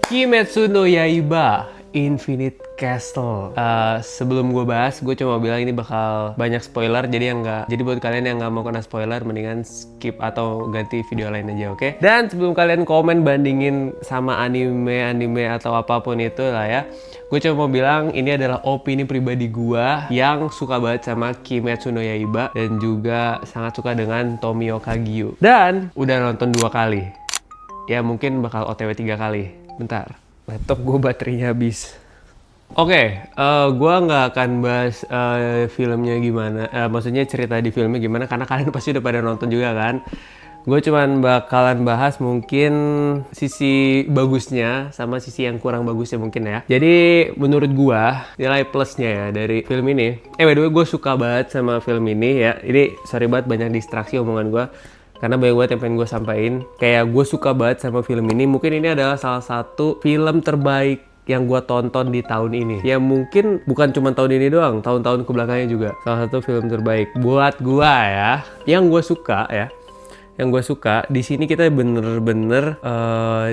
Kimetsu no Yaiba Infinite Castle. Sebelum gue bahas, gue cuma bilang ini bakal banyak spoiler, jadi buat kalian yang nggak mau kena spoiler, mendingan skip atau ganti video lain aja, oke? Dan sebelum kalian komen bandingin sama anime atau apapun itu lah ya, gue cuma mau bilang ini adalah opini pribadi gue yang suka banget sama Kimetsu no Yaiba dan juga sangat suka dengan Tomio Kagyu. Dan udah nonton 2 kali. Ya mungkin bakal OTW 3 kali. Bentar, laptop gue baterainya habis. Oke, gue nggak akan bahas filmnya gimana, maksudnya cerita di filmnya gimana, karena kalian pasti udah pada nonton juga kan. Gue cuman bakalan bahas mungkin sisi bagusnya sama sisi yang kurang bagusnya mungkin ya. Jadi menurut gue nilai plusnya ya dari film ini. By the way, gue suka banget sama film ini ya. Ini sorry banget banyak distraksi omongan gue, karena banyak banget yang pengen gue sampaikan. Kayak gue suka banget sama film ini. Mungkin ini adalah salah satu film terbaik yang gue tonton di tahun ini. Ya mungkin bukan cuma tahun ini doang, tahun-tahun kebelakangnya juga. Salah satu film terbaik buat gue ya. Yang gue suka ya, yang gue suka di sini kita bener-bener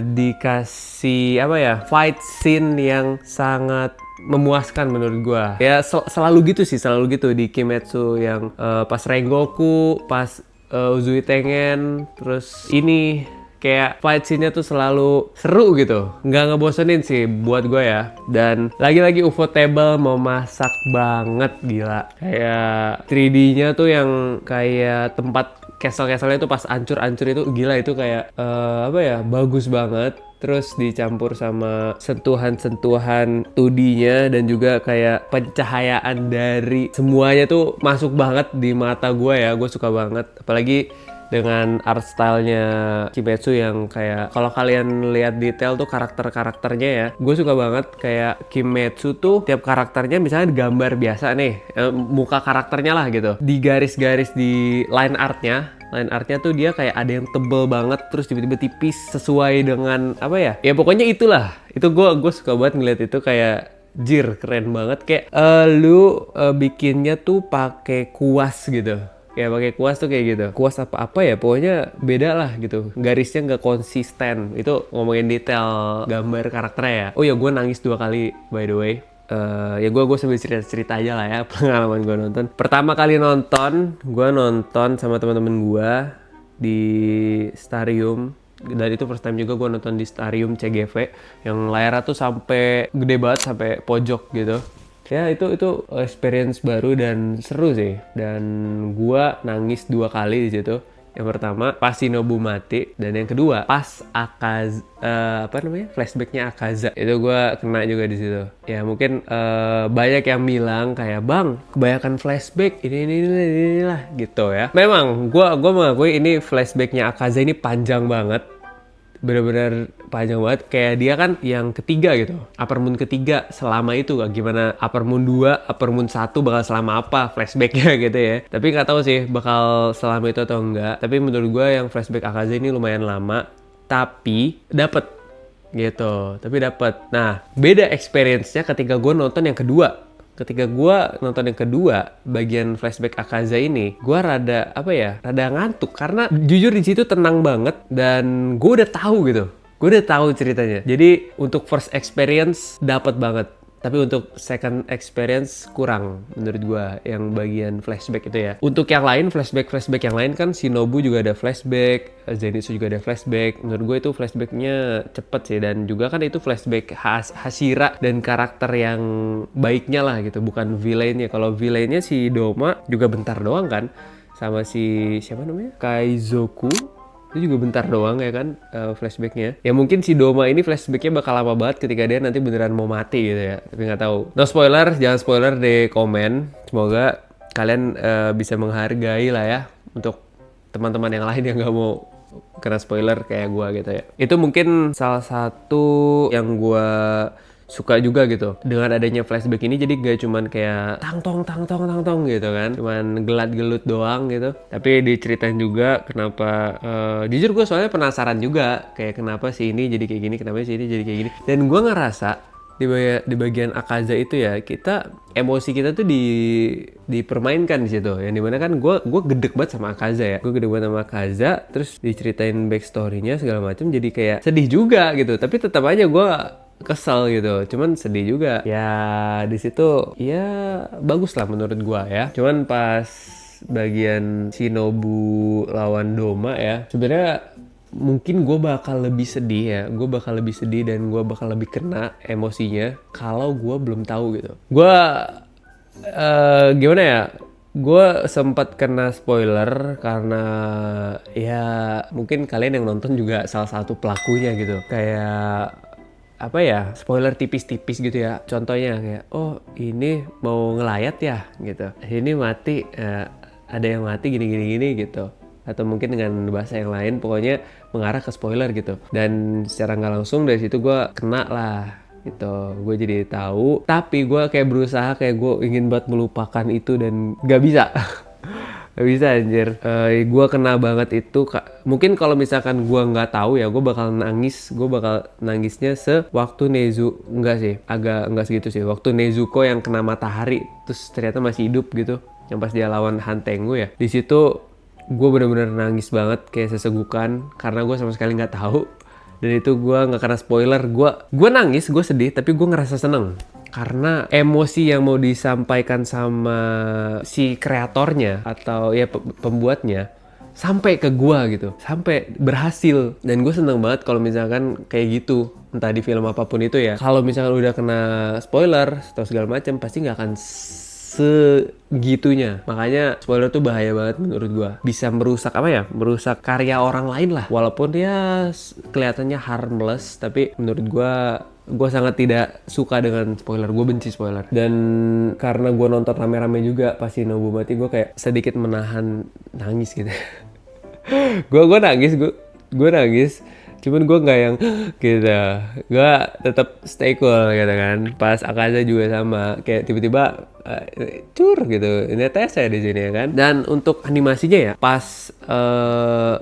dikasih apa ya, fight scene yang sangat memuaskan menurut gue. Ya selalu gitu sih, selalu gitu di Kimetsu yang pas Rengoku, pas Uzui Tengen, terus ini kayak fight scene-nya tuh selalu seru gitu, nggak ngebosenin sih buat gue ya. Dan lagi-lagi Ufotable mau masak banget, gila. Kayak 3D-nya tuh yang kayak tempat castle-castle-nya tuh pas ancur-ancur itu gila, itu kayak apa ya, bagus banget. Terus dicampur sama sentuhan-sentuhan 2D-nya dan juga kayak pencahayaan dari semuanya tuh masuk banget di mata gue ya. Gue suka banget, apalagi dengan art style-nya Kimetsu yang kayak kalau kalian lihat detail tuh karakter-karakternya ya. Gue suka banget kayak Kimetsu tuh tiap karakternya misalnya gambar biasa nih, muka karakternya lah gitu. Di garis-garis di line artnya tuh dia kayak ada yang tebel banget terus tiba-tiba tipis sesuai dengan apa ya? Ya pokoknya itulah. Itu gue suka banget ngeliat itu, kayak jir keren banget. Kayak lu bikinnya tuh pakai kuas gitu. Kayak pakai kuas tuh kayak gitu. Kuas apa ya? Pokoknya beda lah gitu. Garisnya nggak konsisten. Itu ngomongin detail gambar karakternya ya. Oh ya, gue nangis 2 kali by the way. Ya gue sambil cerita aja lah ya pengalaman gue nonton. Pertama kali nonton, gue nonton sama teman-teman gue di Starium. Dan itu first time juga gue nonton di Starium CGV yang layarnya tuh sampai gede banget, sampai pojok gitu. Ya itu experience baru dan seru sih. Dan gua nangis 2 kali di situ. Yang pertama pas Shinobu mati, dan yang kedua pas flashbacknya Akaza. Itu gua kena juga di situ. Ya mungkin banyak yang bilang kayak, "Bang, kebanyakan flashback ini lah," gitu ya. Memang gua mengakui ini flashbacknya Akaza ini panjang banget. Bener-bener panjang banget, kayak dia kan yang ketiga gitu, Upper Moon ketiga selama itu. Gimana Upper Moon 2, Upper Moon 1 bakal selama apa flashbacknya gitu ya. Tapi nggak tahu sih bakal selama itu atau enggak. Tapi menurut gue yang flashback Akaza ini lumayan lama, tapi dapet gitu, Nah, beda experience-nya ketika gue nonton yang kedua. Ketika gue nonton yang kedua, bagian flashback Akaza ini, gue rada ngantuk, karena jujur di situ tenang banget dan gue udah tahu gitu, gue udah tahu ceritanya. Jadi untuk first experience dapat banget, tapi untuk second experience kurang menurut gue yang bagian flashback itu ya. Untuk yang lain, flashback yang lain kan Shinobu juga ada flashback, Zenitsu juga ada flashback. Menurut gue itu flashbacknya cepet sih, dan juga kan itu flashback Hashira dan karakter yang baiknya lah gitu, bukan villainnya. Kalau villainnya si Doma juga bentar doang kan, sama si siapa namanya, Kaizoku, itu juga bentar doang ya kan flashbacknya. Ya mungkin si Doma ini flashbacknya bakal lama banget ketika dia nanti beneran mau mati gitu ya. Tapi nggak tahu. No spoiler, jangan spoiler di komen. Semoga kalian bisa menghargai lah ya untuk teman-teman yang lain yang nggak mau kena spoiler kayak gue gitu ya. Itu mungkin salah satu yang gue suka juga gitu dengan adanya flashback ini. Jadi gak cuman kayak tang tong gitu kan, cuman gelut doang gitu, tapi diceritain juga kenapa. Jujur gue soalnya penasaran juga kayak kenapa si ini jadi kayak gini, kenapa si ini jadi kayak gini. Dan gue ngerasa di bagian Akaza itu ya, kita emosi kita tuh dipermainkan di situ. Yang dimana kan gue gedek banget sama Akaza ya. Gue gedek banget sama Akaza, terus diceritain backstory-nya segala macam, jadi kayak sedih juga gitu. Tapi tetap aja gue kesel gitu, cuman sedih juga ya. Di situ ya bagus lah menurut gue ya. Cuman pas bagian Shinobu lawan Doma ya, sebenarnya mungkin gue bakal lebih sedih ya, dan gue bakal lebih kena emosinya kalau gue belum tahu gitu. Gue gimana ya, gue sempat kena spoiler karena ya mungkin kalian yang nonton juga salah satu pelakunya gitu. Kayak apa ya, spoiler tipis-tipis gitu ya. Contohnya kayak, oh ini mau ngelayat ya gitu, ini mati, ada yang mati gini gitu, atau mungkin dengan bahasa yang lain, pokoknya mengarah ke spoiler gitu. Dan secara nggak langsung dari situ gue kena lah gitu. Gue jadi tahu, tapi gue kayak berusaha, kayak gue ingin banget melupakan itu dan nggak bisa. Gak bisa anjir. Gue kena banget itu. Mungkin kalau misalkan gue nggak tahu ya, gue bakal nangisnya sewaktu enggak sih, agak enggak segitu sih, waktu Nezuko yang kena matahari terus ternyata masih hidup gitu, yang pas dia lawan Hantengu ya. Di situ gue bener-bener nangis banget, kayak sesegukan, karena gue sama sekali nggak tahu. Dan itu gue nggak kena spoiler. Gue nangis, gue sedih, tapi gue ngerasa seneng karena emosi yang mau disampaikan sama si kreatornya atau ya pembuatnya sampai ke gue gitu, sampai berhasil. Dan gue seneng banget kalau misalkan kayak gitu, entah di film apapun itu ya. Kalau misalkan udah kena spoiler atau segala macam, pasti nggak akan segitunya. Makanya spoiler tuh bahaya banget menurut gua. Bisa merusak merusak karya orang lain lah. Walaupun ya kelihatannya harmless, tapi menurut gua sangat tidak suka dengan spoiler. Gue benci spoiler. Dan karena gua nonton rame-rame juga pas Shinobu mati, gua kayak sedikit menahan nangis gitu. Gua nangis. Cuman gue nggak yang gitu, gue tetap stay cool gitu kan. Pas Akaza juga sama, kayak tiba-tiba cur gitu, ini tes saya di sini ya kan. Dan untuk animasinya ya, pas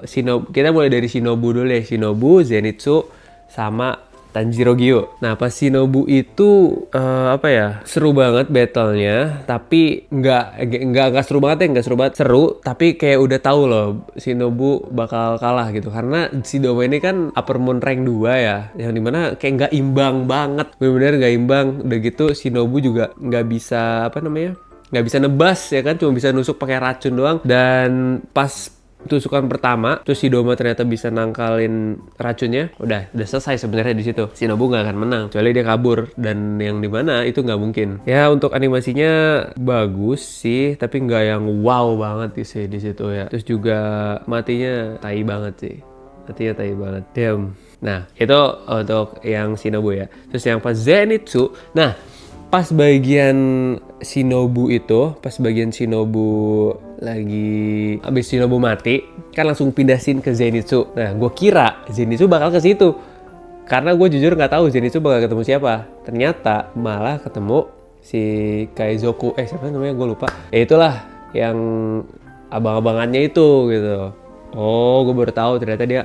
Shinobu, kita mulai dari Shinobu dulu ya, Shinobu, Zenitsu, sama Tanjiro Gyo. Nah pas Shinobu itu seru banget battle-nya, tapi nggak seru banget ya, nggak seru banget, seru tapi kayak udah tahu loh Shinobu bakal kalah gitu, karena si Doma ini kan upper moon rank 2 ya, yang dimana kayak nggak imbang banget, bener-bener nggak imbang. Udah gitu Shinobu juga nggak bisa nggak bisa nebas ya kan, cuma bisa nusuk pakai racun doang. Dan pas tusukan pertama, terus si Doma ternyata bisa nangkalin racunnya, udah selesai sebenarnya di situ. Shinobu nggak akan menang, kecuali dia kabur, dan yang dimana itu nggak mungkin. Ya untuk animasinya bagus sih, tapi nggak yang wow banget sih di situ ya. Terus juga matinya tai banget sih, damn. Nah itu untuk yang Shinobu ya. Terus yang pas Zenitsu, nah pas bagian Shinobu lagi abis Shinobu mati kan langsung pindah scene ke Zenitsu. Nah gue kira Zenitsu bakal ke situ, karena gue jujur nggak tahu Zenitsu bakal ketemu siapa. Ternyata malah ketemu si Kaizoku, siapa namanya gue lupa. Ya itulah yang abang-abangannya itu gitu. Oh gue baru tahu ternyata dia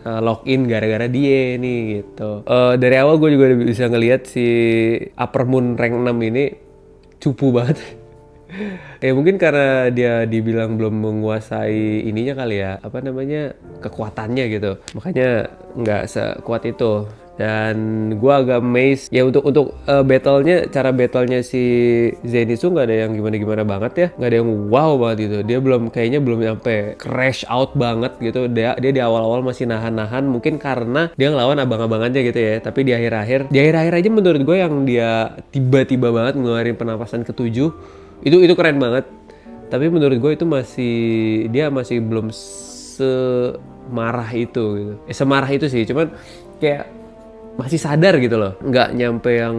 login gara-gara dia nih gitu. Dari awal gue juga bisa ngelihat si upper moon rank 6 ini cupu banget. Ya mungkin karena dia dibilang belum menguasai ininya kali ya, kekuatannya gitu, makanya nggak sekuat itu. Dan gue agak amazed ya untuk cara battlenya si Zenitsu nggak ada yang gimana banget ya, nggak ada yang wow banget gitu. Dia kayaknya belum sampai crash out banget gitu. Dia di awal-awal masih nahan, mungkin karena dia ngelawan abang-abangannya gitu ya. Tapi di akhir-akhir aja menurut gue yang dia tiba-tiba banget ngeluarin penapasan ketujuh, itu keren banget. Tapi menurut gue itu dia masih belum semarah itu gitu. Semarah itu sih, cuman kayak masih sadar gitu loh, nggak nyampe yang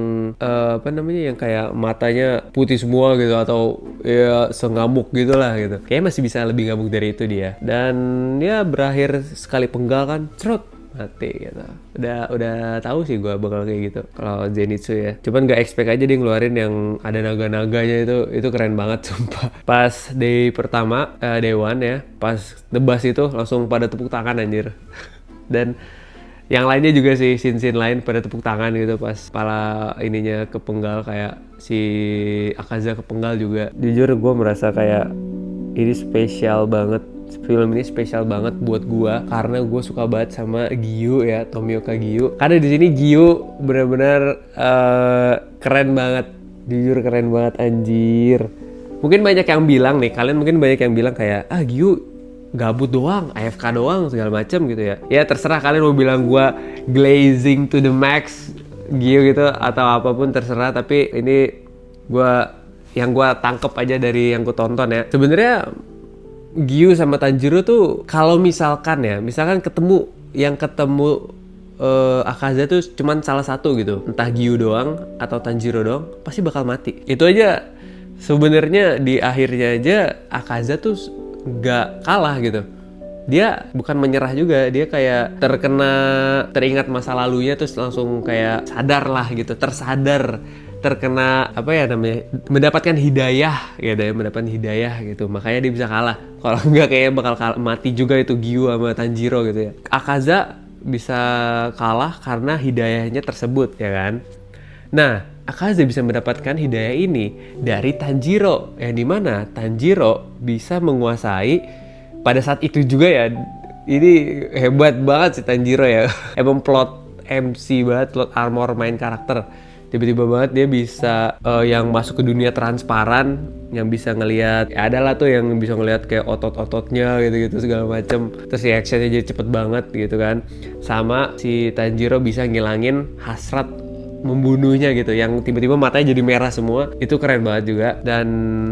yang kayak matanya putih semua gitu, atau ya sengamuk gitulah gitu. Kayaknya masih bisa lebih ngamuk dari itu dia. Dan ya berakhir sekali penggal kan, cerut, mati gitu. Udah tahu sih gue bakal kayak gitu kalau Zenitsu ya. Cuman nggak expect aja dia ngeluarin yang ada naga-naganya itu keren banget sumpah. Pas day pertama, day one ya, pas nebas itu langsung pada tepuk tangan anjir. Dan Yang lainnya juga sih, scene-scene lain pada tepuk tangan gitu pas kepala ininya kepenggal, kayak si Akaza kepenggal juga. Jujur gue merasa kayak ini spesial banget. Film ini spesial banget buat gue karena gue suka banget sama Giyu ya, Tomioka Giyu. Karena di sini Giyu benar-benar keren banget, jujur keren banget anjir. Mungkin banyak yang bilang nih, kalian mungkin banyak yang bilang kayak Giyu gabut doang, AFK doang segala macam gitu ya. Ya terserah kalian mau bilang gue glazing to the max Giyu gitu atau apapun terserah, tapi ini yang gue tangkep aja dari yang gue tonton ya. Sebenarnya Giyu sama Tanjiro tuh kalau misalkan ketemu Akaza tuh cuman salah satu gitu, entah Giyu doang atau Tanjiro doang, pasti bakal mati. Itu aja sebenarnya di akhirnya aja Akaza tuh gak kalah gitu. Dia bukan menyerah juga, dia kayak teringat masa lalunya terus langsung kayak sadar lah gitu, terkena apa ya namanya, mendapatkan hidayah gitu, makanya dia bisa kalah. Kalau enggak kayaknya bakal mati juga itu Giyu sama Tanjiro gitu ya. Akaza bisa kalah karena hidayahnya tersebut ya kan. Nah, Akaza bisa mendapatkan hidayah ini dari Tanjiro, yang dimana Tanjiro bisa menguasai pada saat itu juga ya. Ini hebat banget si Tanjiro ya. Emang plot MC banget, plot armor main karakter. Tiba-tiba banget dia bisa yang masuk ke dunia transparan, yang bisa ngelihat, ya adalah tuh yang bisa ngelihat kayak otot-ototnya gitu-gitu segala macem. Terus reactionnya jadi cepet banget gitu kan. Sama si Tanjiro bisa ngilangin hasrat membunuhnya gitu, yang tiba-tiba matanya jadi merah semua. Itu keren banget juga. Dan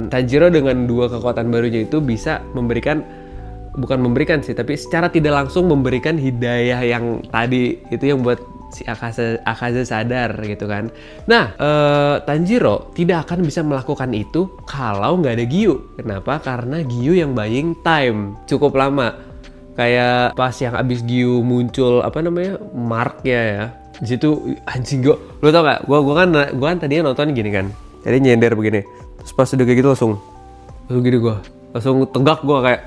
Tanjiro dengan dua kekuatan barunya itu bisa bukan memberikan sih, tapi secara tidak langsung memberikan hidayah yang tadi itu, yang buat si Akaza sadar gitu kan. Nah, Tanjiro tidak akan bisa melakukan itu kalau nggak ada Giyu. Kenapa? Karena Giyu yang buying time cukup lama. Kayak pas yang abis Giyu muncul marknya ya. Di situ anjing lo tau gak? Gua kan tadinya nonton gini kan. Jadi nyender begini. Terus pas udah kayak gitu langsung gini langsung tegak gue kayak,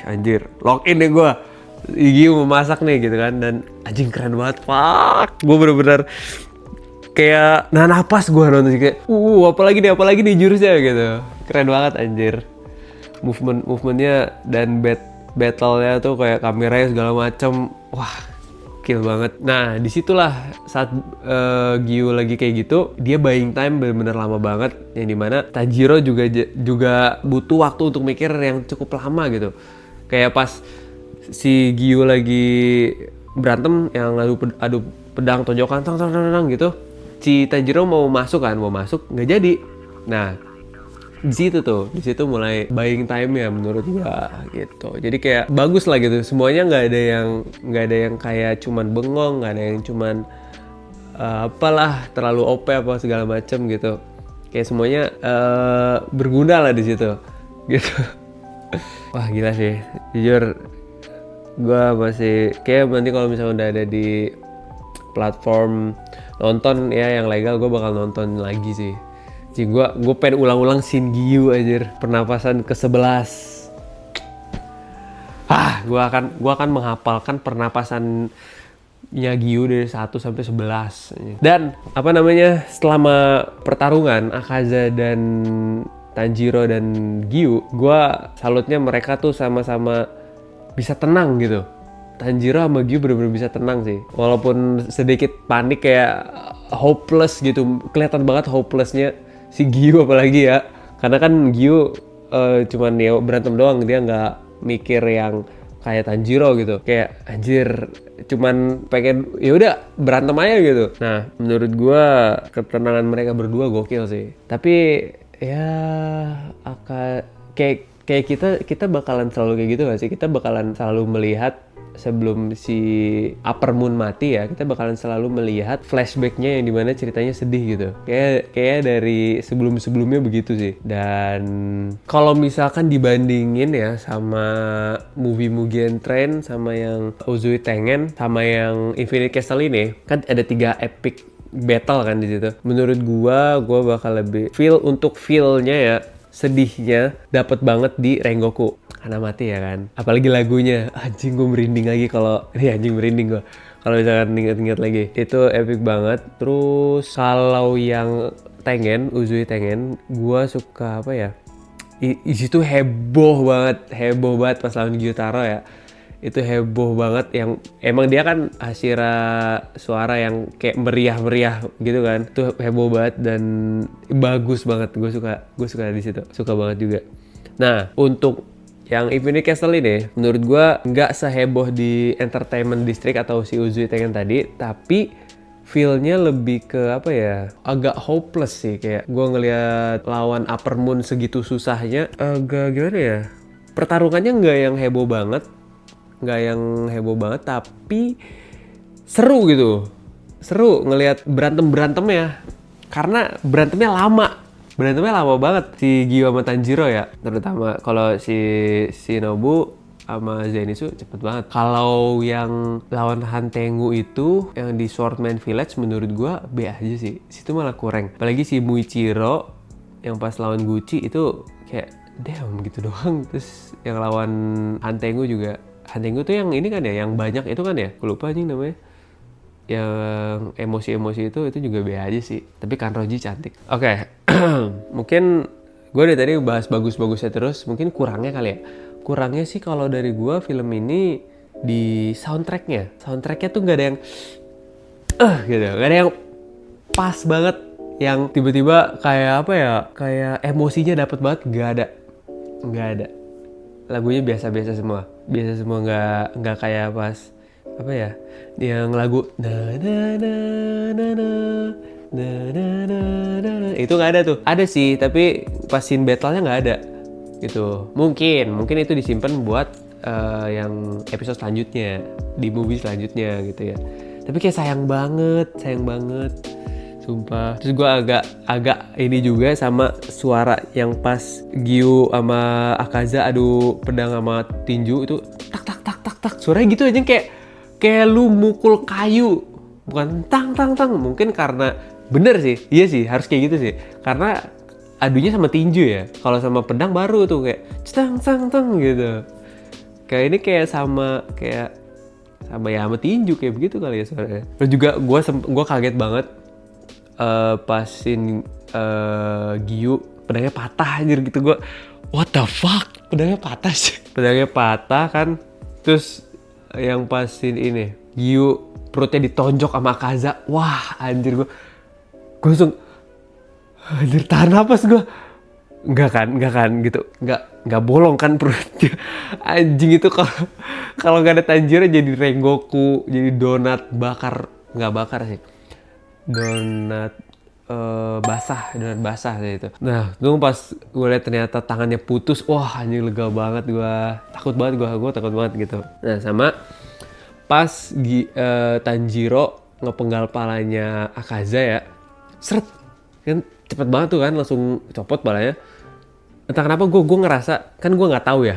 anjir, login deh gue. Giyu mau masak nih gitu kan, dan anjing keren banget, fuck. Gue bener-bener kayak napas gue nonton kayak, apalagi nih jurusnya gitu. Keren banget anjir. Movementnya dan battle-nya tuh kayak kameranya segala macem, wah kill banget. Nah disitulah saat Giyu lagi kayak gitu, dia buying time bener-bener lama banget, yang dimana Tanjiro juga butuh waktu untuk mikir yang cukup lama gitu. Kayak pas si Giyu lagi berantem yang adu pedang tonjokan tang gitu, si Tanjiro mau masuk nggak jadi. Nah di situ mulai buying time ya menurut gua gitu. Jadi kayak bagus lah gitu, semuanya nggak ada yang kayak cuman bengong, nggak ada yang cuman terlalu OP apa segala macem gitu. Kayak semuanya berguna lah di situ gitu. Wah gila sih, jujur gue masih kayak nanti kalau misalnya udah ada di platform nonton ya yang legal, gue bakal nonton lagi sih. Jadi gue pengen ulang-ulang scene Giyu anjir, pernapasan ke-11. Gue akan menghafalkan pernapasannya Giyu dari 1 sampai 11. Dan selama pertarungan Akaza dan Tanjiro dan Giyu, gue salutnya mereka tuh sama-sama bisa tenang gitu. Tanjiro sama Giyu bener-bener bisa tenang sih, walaupun sedikit panik, kayak hopeless gitu, kelihatan banget hopelessnya si Giyu apalagi ya, karena kan Giyu cuman ya berantem doang, dia nggak mikir yang kayak Tanjiro gitu, kayak anjir cuman pengen ya udah berantem aja gitu. Nah menurut gue ketenangan mereka berdua gokil sih, tapi ya kayak kita bakalan selalu kayak gitu gak sih? Kita bakalan selalu melihat sebelum si Upper Moon mati ya, kita bakalan selalu melihat flashbacknya yang dimana ceritanya sedih gitu. Kayak dari sebelumnya begitu sih. Dan kalau misalkan dibandingin ya sama movie Mugen Train, sama yang Uzui Tengen, sama yang Infinite Castle ini, kan ada 3 epic battle kan di situ. Menurut gua bakal lebih feel-nya ya, sedihnya dapat banget di Rengoku karena mati ya kan. Apalagi lagunya, anjing gue merinding lagi kalau ini, anjing merinding gue. Kalau misalkan ingat-ingat lagi, itu epic banget. Terus kalau yang Tengen, Uzui Tengen, gua suka apa ya? Di situ heboh banget pas lawan Gyutaro ya. Itu heboh banget, yang emang dia kan Hashira suara yang kayak meriah-meriah gitu kan. Itu heboh banget dan bagus banget. Gue suka di situ. Suka banget juga. Nah, untuk yang Infinite Castle ini menurut gue nggak seheboh di Entertainment District atau si Uzui Tengen tadi, tapi feel-nya lebih ke apa ya, agak hopeless sih. Kayak gue ngelihat lawan Upper Moon segitu susahnya, agak gimana ya, pertarungannya nggak yang heboh banget, tapi seru gitu. Seru ngelihat berantemnya, karena berantemnya lama banget si Gyo sama Tanjiro ya, terutama kalau si Shinobu sama Zenitsu cepet banget. Kalau yang lawan Hantengu itu yang di Swordman Village menurut gua B aja sih, situ malah kurang. Apalagi si Muichiro yang pas lawan Gucci itu kayak damn gitu doang. Terus yang lawan Hantengu juga, Hantengu tuh yang ini kan ya, yang banyak itu kan ya, gue lupa aja namanya, yang emosi-emosi itu juga B aja sih. Tapi Kanroji cantik. Oke. Mungkin gue dari tadi bahas bagus-bagusnya terus, mungkin kurangnya kali ya. Kurangnya sih kalau dari gue film ini di soundtracknya tuh nggak ada yang gitu, nggak ada yang pas banget, yang tiba-tiba kayak apa ya, kayak emosinya dapet banget, nggak ada. Lagunya biasa semua, nggak kayak pas apa ya, yang lagu na na na na na na na na na na, itu nggak ada tuh. Ada sih, tapi pas scene battle-nya nggak ada gitu. Mungkin itu disimpan buat yang episode selanjutnya, di movie selanjutnya gitu ya. Tapi kayak sayang banget sumpah. Terus gue agak ini juga sama suara yang pas Gyu sama Akaza adu pedang sama tinju itu tak tak tak tak tak, suaranya gitu aja, kayak lu mukul kayu, bukan tang tang tang. Mungkin karena bener sih, iya sih harus kayak gitu sih, karena adunya sama tinju ya. Kalau sama pedang baru tuh kayak tang tang tang gitu. Kayak ini kayak sama ya sama tinju kayak begitu kali ya suaranya. Terus juga gue kaget banget pasin Gyu pedangnya patah anjir gitu. Gue what the fuck, pedangnya patah sih. Pedangnya patah kan. Terus yang pasin ini Gyu perutnya ditonjok sama Akaza, wah anjir, gue langsung anjir, tahan napas gue. Enggak kan gitu, nggak bolong kan perutnya. Anjing, itu kalau nggak ada Tanjiro jadi Rengoku, jadi donat nggak bakar sih, donat basah sih itu. Nah, tuh pas gue liat ternyata tangannya putus, wah anjing, lega banget gue. Takut banget gitu. Nah, sama pas Tanjiro ngepenggal palanya Akaza ya, seret kan, cepet banget tuh kan, langsung copot palanya. Entah kenapa gue ngerasa, kan gue nggak tahu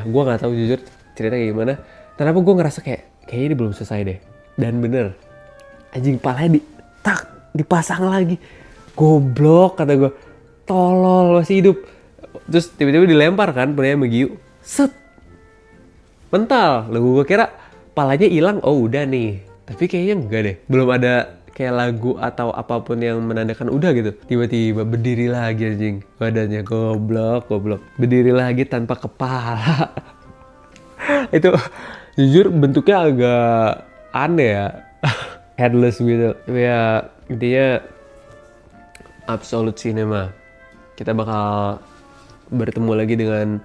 jujur cerita kayak gimana. Kenapa gue ngerasa kayaknya ini belum selesai deh. Dan bener, anjing, palanya dipasang lagi. Goblok, kata gue, tolol, masih hidup. Terus tiba-tiba dilempar kan palanya sama Gyu, set, mental. Lalu gue kira palanya hilang, oh udah nih. Tapi kayaknya enggak deh, belum ada kayak lagu atau apapun yang menandakan udah gitu. Tiba-tiba berdiri lagi anjing, badannya goblok. Berdiri lagi tanpa kepala. Itu jujur bentuknya agak aneh ya. Headless gitu. Ya intinya Absolute Cinema. Kita bakal bertemu lagi dengan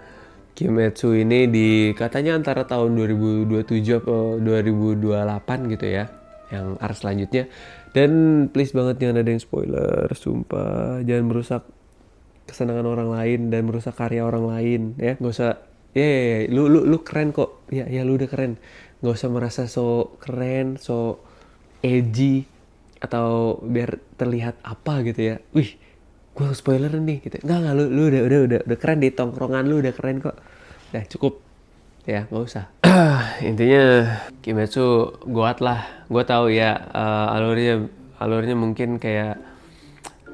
Kimetsu ini di katanya antara tahun 2027 atau 2028 gitu ya, yang arc selanjutnya. Dan please banget jangan ada yang spoiler, sumpah. Jangan merusak kesenangan orang lain dan merusak karya orang lain ya. Nggak usah, lu keren kok. Ya lu udah keren. Nggak usah merasa so keren, so edgy, atau biar terlihat apa gitu ya. Wih, gue spoiler nih gitu. Nggak, lu udah keren di tongkrongan, lu udah keren kok. Udah cukup ya, nggak usah. Intinya Kimetsu goat lah. Gue tahu ya, alurnya mungkin kayak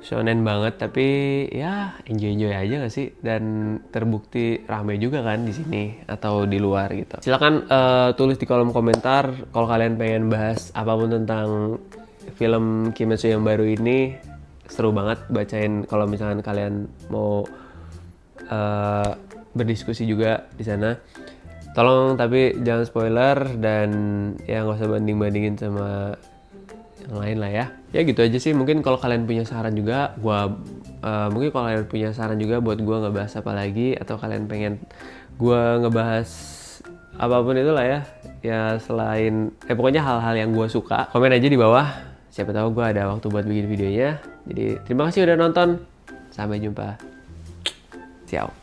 shonen banget, tapi ya enjoy aja gak sih? Dan terbukti rame juga kan di sini atau di luar gitu. Silakan tulis di kolom komentar kalau kalian pengen bahas apapun tentang film Kimetsu yang baru ini. Seru banget bacain kalau misalkan kalian mau berdiskusi juga di sana. Tolong tapi jangan spoiler dan ya nggak usah banding-bandingin sama yang lain lah ya. Ya gitu aja sih. Mungkin kalau kalian punya saran juga, mungkin kalau kalian punya saran juga buat gua ngebahas apa lagi, atau kalian pengen gua ngebahas apapun itulah ya. Ya selain pokoknya hal-hal yang gua suka, komen aja di bawah. Siapa tahu gua ada waktu buat bikin videonya. Jadi terima kasih udah nonton. Sampai jumpa. Ciao.